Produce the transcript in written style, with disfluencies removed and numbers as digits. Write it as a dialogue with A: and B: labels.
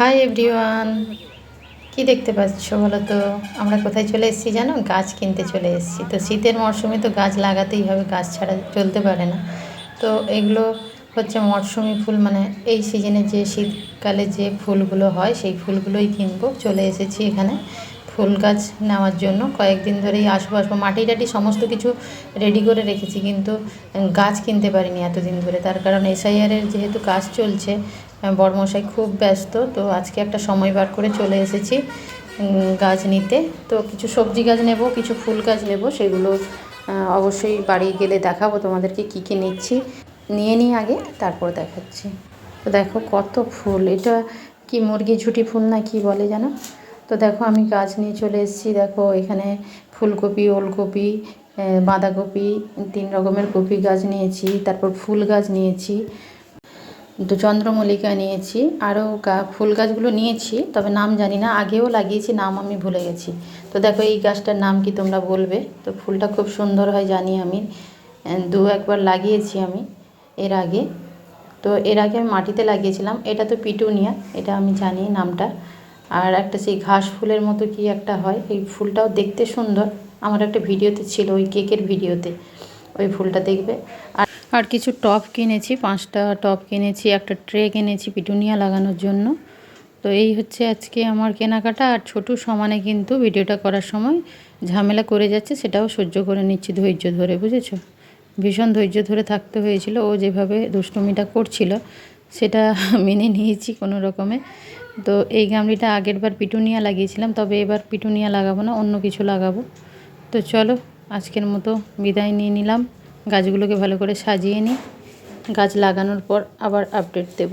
A: Hi everyone, কি দেখতে পাচ্ছ বলো তো? আমরা কোথায় চলে এসেছি জানো? গাছ কিনতে চলে এসেছি। তো শীতের মরশুমে তো গাছ লাগাতেই হবে, গাছ ছাড়া চলতে পারে না। তো এগুলো হচ্ছে মরশুমি ফুল, মানে এই সিজনে যে শীতকালে যে ফুলগুলো হয় সেই ফুলগুলোই কিনবো। চলে এসেছি এখানে ফুল গাছ নেওয়ার জন্য। কয়েকদিন ধরেই আসবো মাটি টাটি সমস্ত কিছু রেডি করে রেখেছি, কিন্তু গাছ কিনতে পারিনি এতদিন ধরে। তার কারণ এসআইআরের যেহেতু কাজ চলছে, বড়মশাই খুব ব্যস্ত। তো আজকে একটা সময় বার করে চলে এসেছি গাছ নিতে। তো কিছু সবজি গাছ নেব, কিছু ফুল গাছ নেব, সেগুলো অবশ্যই বাড়ি গেলে দেখাবো তোমাদেরকে কী কী নিচ্ছি। নিয়ে নিই আগে, তারপর দেখাচ্ছি। তো দেখো কত ফুল, এটা কি মুরগি ঝুঁটি ফুল না কি বলে জানো? তো দেখো আমি গাছ নিয়ে চলে এসেছি। দেখো এখানে ফুলকপি, ওলকপি, বাঁধাকপি, 3 রকমের কপি গাছ নিয়েছি। তারপর ফুল গাছ নিয়েছি, তো চন্দ্রমল্লিকা নিয়েছি, আরও ফুল গাছগুলো নিয়েছি, তবে নাম জানি না। আগেও লাগিয়েছি, নাম আমি ভুলে গেছি। তো দেখো এই গাছটার নাম কি তোমরা বলবে? তো ফুলটা খুব সুন্দর হয় জানি আমি, একবার লাগিয়েছি আমি এর আগে। তো এর আগে আমি মাটিতে লাগিয়েছিলাম। এটা তো পিটুনিয়া, এটা আমি জানি নামটা। আর একটা সেই ঘাস ফুলের মতো কি একটা হয়, এই ফুলটাও দেখতে সুন্দর। আমার একটা ভিডিওতে ছিল, ওই কেকের ভিডিওতে ওই ফুলটা দেখবে। আর কিছু টব কিনেছি, 5টা টব কিনেছি, একটা ট্রে কিনেছি পিটুনিয়া লাগানোর জন্য। তো এই হচ্ছে আজকে আমার কেনাকাটা। আর ছোটো সমানে কিন্তু ভিডিওটা করার সময় ঝামেলা করে যাচ্ছে, সেটাও সহ্য করে নিচ্ছি ধৈর্য ধরে, বুঝেছো? ভীষণ ধৈর্য ধরে থাকতে হয়েছিল। ও যেভাবে দুষ্টুমিটা করছিল সেটা মেনে নিয়েছি কোনো রকমে। তো এই গামলিটা আগের বার পিটুনিয়া লাগিয়েছিলাম, তবে এবার পিটুনিয়া লাগাবো না, অন্য কিছু লাগাবো। তো চলো আজকের মতো বিদায় নিয়ে নিলাম। গাছগুলোকে ভালো করে সাজিয়ে নিই, গাছ লাগানোর পর আবার আপডেট দেব।